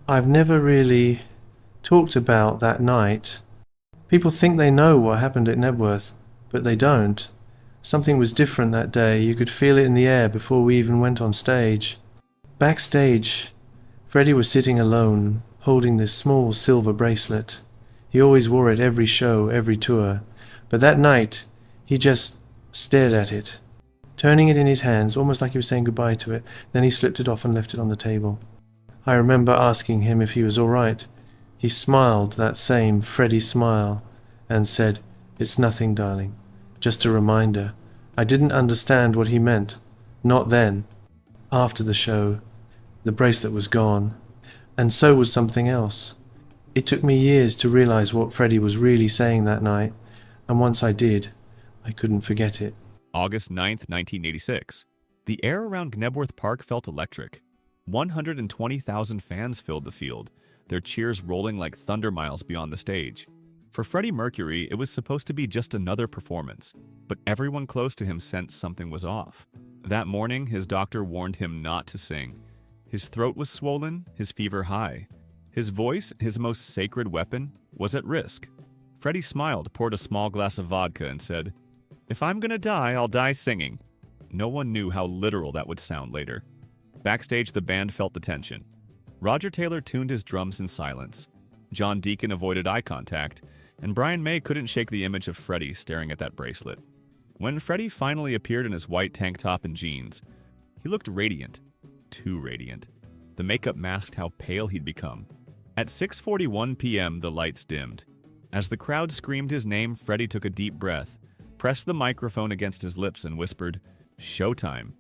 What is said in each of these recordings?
I've never really talked about that night. People think they know what happened at Knebworth, but they don't. Something was different that day. You could feel it in the air before we even went on stage. Backstage, Freddie was sitting alone, holding this small silver bracelet. He always wore it every show, every tour. But that night, he just stared at it, turning it in his hands, almost like he was saying goodbye to it. Then he slipped it off and left it on the table. I remember asking him if he was all right. He smiled, that same Freddie smile, and said, "It's nothing, darling. Just a reminder." I didn't understand what he meant. Not then. After the show, the bracelet was gone, and so was something else. It took me years to realize what Freddie was really saying that night, and once I did, I couldn't forget it. August 9th, 1986. The air around Knebworth Park felt electric. 120,000 fans filled the field, their cheers rolling like thunder miles beyond the stage. For Freddie Mercury, it was supposed to be just another performance, but everyone close to him sensed something was off. That morning, his doctor warned him not to sing. His throat was swollen, his fever high. His voice, his most sacred weapon, was at risk. Freddie smiled, poured a small glass of vodka, and said, "If I'm gonna die, I'll die singing." No one knew how literal that would sound later. Backstage, the band felt the tension. Roger Taylor tuned his drums in silence. John Deacon avoided eye contact, and Brian May couldn't shake the image of Freddie staring at that bracelet. When Freddie finally appeared in his white tank top and jeans, he looked radiant. Too radiant. The makeup masked how pale he'd become. At 6:41 p.m., the lights dimmed. As the crowd screamed his name, Freddie took a deep breath, pressed the microphone against his lips, and whispered, "Showtime."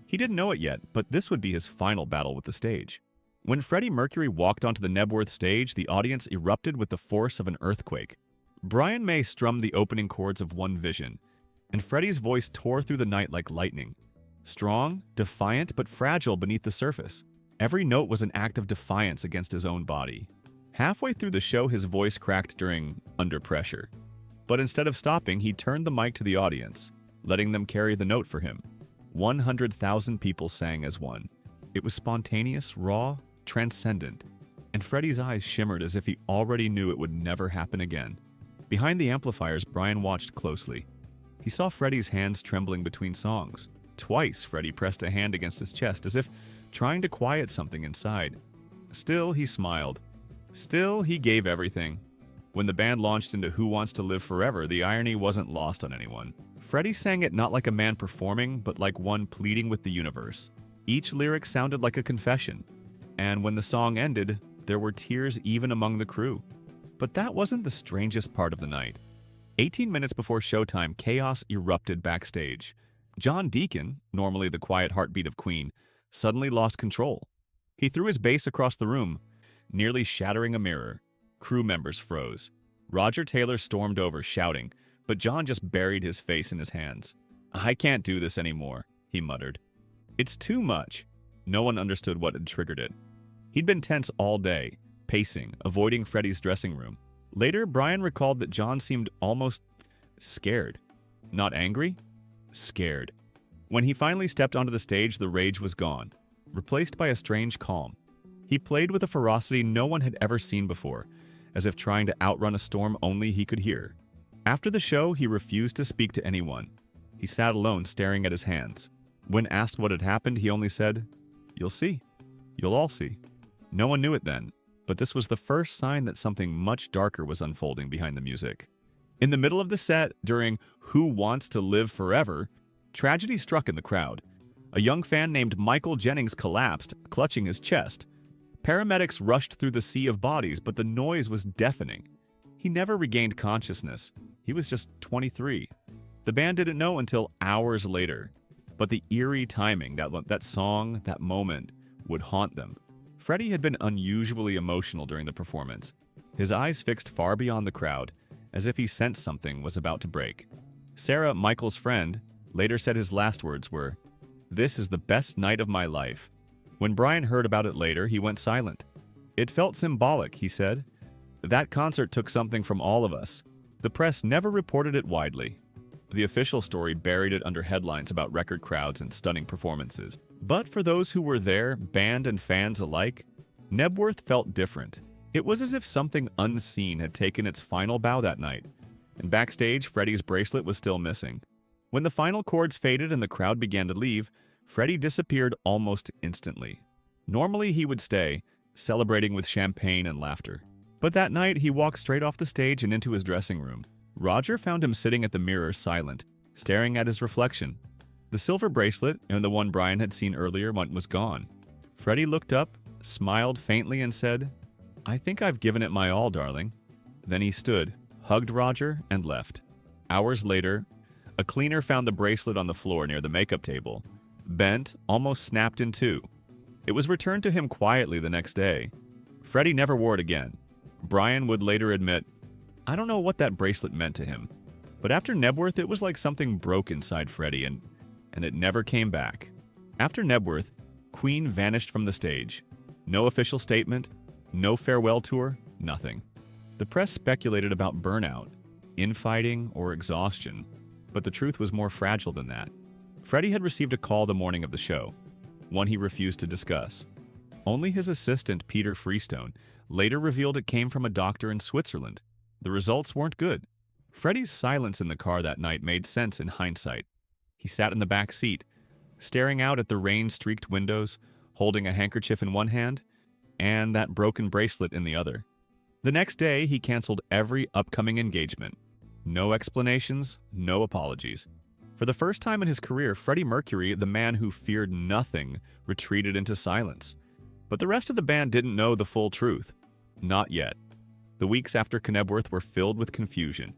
He didn't know it yet, but this would be his final battle with the stage. When Freddie Mercury walked onto the Knebworth stage, the audience erupted with the force of an earthquake. Brian May strummed the opening chords of One Vision, and Freddie's voice tore through the night like lightning. Strong, defiant, but fragile beneath the surface. Every note was an act of defiance against his own body. Halfway through the show, his voice cracked during Under Pressure. But instead of stopping, he turned the mic to the audience, letting them carry the note for him. 100,000 people sang as one. It was spontaneous, raw, transcendent, and Freddie's eyes shimmered as if he already knew it would never happen again. Behind the amplifiers, Brian watched closely. He saw Freddie's hands trembling between songs. Twice, Freddie pressed a hand against his chest, as if trying to quiet something inside. Still, he smiled. Still, he gave everything. When the band launched into Who Wants to Live Forever, the irony wasn't lost on anyone. Freddie sang it not like a man performing, but like one pleading with the universe. Each lyric sounded like a confession, and when the song ended, there were tears even among the crew. But that wasn't the strangest part of the night. 18 minutes before showtime, chaos erupted backstage. John Deacon, normally the quiet heartbeat of Queen, suddenly lost control. He threw his bass across the room, nearly shattering a mirror. Crew members froze. Roger Taylor stormed over, shouting, but John just buried his face in his hands. "I can't do this anymore," he muttered. "It's too much." No one understood what had triggered it. He'd been tense all day, pacing, avoiding Freddie's dressing room. Later, Brian recalled that John seemed almost scared. Not angry, scared. When he finally stepped onto the stage, the rage was gone, replaced by a strange calm. He played with a ferocity no one had ever seen before, as if trying to outrun a storm only he could hear. After the show, he refused to speak to anyone. He sat alone, staring at his hands. When asked what had happened, he only said, "You'll see. You'll all see." No one knew it then, but this was the first sign that something much darker was unfolding behind the music. In the middle of the set, during Who Wants to Live Forever, tragedy struck in the crowd. A young fan named Michael Jennings collapsed, clutching his chest. Paramedics rushed through the sea of bodies, but the noise was deafening. He never regained consciousness. He was just 23. The band didn't know until hours later. But the eerie timing, that song, that moment, would haunt them. Freddie had been unusually emotional during the performance, his eyes fixed far beyond the crowd, as if he sensed something was about to break. Sarah, Michael's friend, later said his last words were, "This is the best night of my life." When Brian heard about it later, he went silent. "It felt symbolic," he said. "That concert took something from all of us." The press never reported it widely. The official story buried it under headlines about record crowds and stunning performances. But for those who were there, band and fans alike, Knebworth felt different. It was as if something unseen had taken its final bow that night, and backstage, Freddie's bracelet was still missing. When the final chords faded and the crowd began to leave, Freddie disappeared almost instantly. Normally, he would stay, celebrating with champagne and laughter. But that night, he walked straight off the stage and into his dressing room. Roger found him sitting at the mirror, silent, staring at his reflection. The silver bracelet, and the one Brian had seen earlier, was gone. Freddie looked up, smiled faintly, and said, "I think I've given it my all, darling." Then he stood, hugged Roger, and left. Hours later, a cleaner found the bracelet on the floor near the makeup table, bent, almost snapped in two. It was returned to him quietly the next day. Freddie never wore it again. Brian would later admit, "I don't know what that bracelet meant to him." But after Knebworth, it was like something broke inside Freddie, and it never came back. After Knebworth, Queen vanished from the stage. No official statement, no farewell tour, nothing. The press speculated about burnout, infighting, or exhaustion, but the truth was more fragile than that. Freddie had received a call the morning of the show, one he refused to discuss. Only his assistant, Peter Freestone, later revealed it came from a doctor in Switzerland. The results weren't good. Freddie's silence in the car that night made sense in hindsight. He sat in the back seat, staring out at the rain-streaked windows, holding a handkerchief in one hand and that broken bracelet in the other. The next day, he canceled every upcoming engagement. No explanations, no apologies. For the first time in his career, Freddie Mercury, the man who feared nothing, retreated into silence. But the rest of the band didn't know the full truth. Not yet. The weeks after Knebworth were filled with confusion.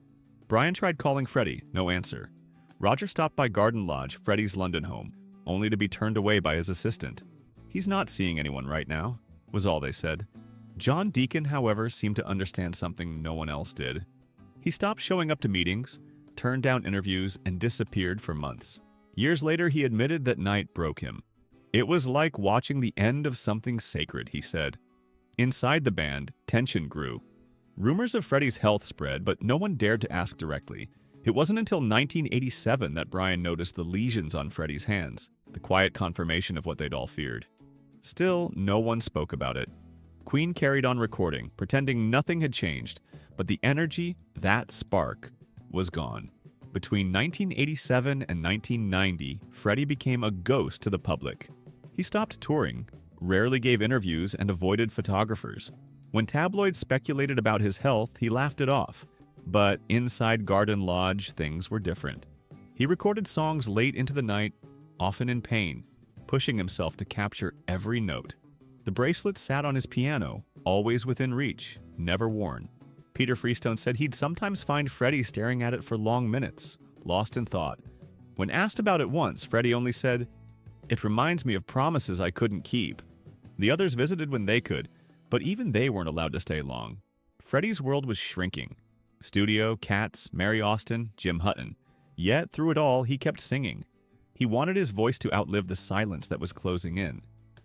Brian tried calling Freddie, no answer. Roger stopped by Garden Lodge, Freddie's London home, only to be turned away by his assistant. "He's not seeing anyone right now," was all they said. John Deacon, however, seemed to understand something no one else did. He stopped showing up to meetings, turned down interviews, and disappeared for months. Years later, he admitted that night broke him. "It was like watching the end of something sacred," he said. Inside the band, tension grew. Rumors of Freddie's health spread, but no one dared to ask directly. It wasn't until 1987 that Brian noticed the lesions on Freddie's hands, the quiet confirmation of what they'd all feared. Still, no one spoke about it. Queen carried on recording, pretending nothing had changed, but the energy, that spark, was gone. Between 1987 and 1990, Freddie became a ghost to the public. He stopped touring, rarely gave interviews, and avoided photographers. When tabloids speculated about his health, he laughed it off. But inside Garden Lodge, things were different. He recorded songs late into the night, often in pain, pushing himself to capture every note. The bracelet sat on his piano, always within reach, never worn. Peter Freestone said he'd sometimes find Freddie staring at it for long minutes, lost in thought. When asked about it once, Freddie only said, "It reminds me of promises I couldn't keep." The others visited when they could, but even they weren't allowed to stay long. Freddie's world was shrinking. Studio, Cats, Mary Austin, Jim Hutton. Yet, through it all, he kept singing. He wanted his voice to outlive the silence that was closing in.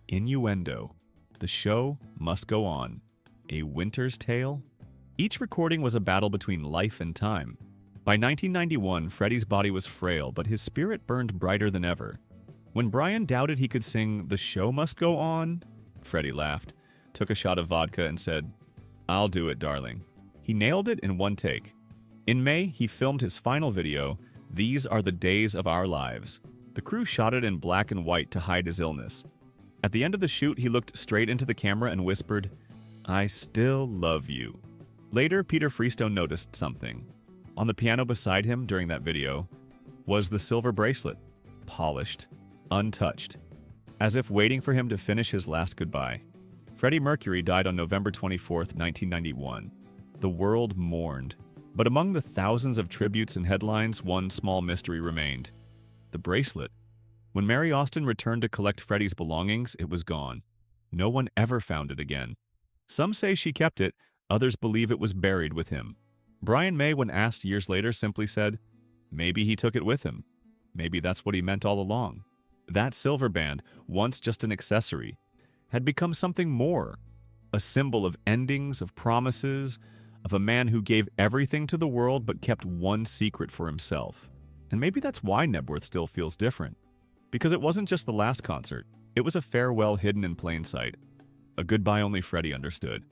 Innuendo. The show must go on. A winter's tale? Each recording was a battle between life and time. By 1991, Freddie's body was frail, but his spirit burned brighter than ever. When Brian doubted he could sing "The Show Must Go On," Freddie laughed, took a shot of vodka, and said, "I'll do it, darling." He nailed it in one take. In May, he filmed his final video, "These Are the Days of Our Lives." The crew shot it in black and white to hide his illness. At the end of the shoot, he looked straight into the camera and whispered, "I still love you." Later, Peter Freestone noticed something. On the piano beside him during that video was the silver bracelet, polished, untouched, as if waiting for him to finish his last goodbye. Freddie Mercury died on November 24, 1991. The world mourned. But among the thousands of tributes and headlines, one small mystery remained. The bracelet. When Mary Austin returned to collect Freddie's belongings, it was gone. No one ever found it again. Some say she kept it, others believe it was buried with him. Brian May, when asked years later, simply said, "Maybe he took it with him. Maybe that's what he meant all along." That silver band, once just an accessory, had become something more. A symbol of endings, of promises, of a man who gave everything to the world but kept one secret for himself. And maybe that's why Knebworth still feels different. Because it wasn't just the last concert, it was a farewell hidden in plain sight. a goodbye only Freddie understood.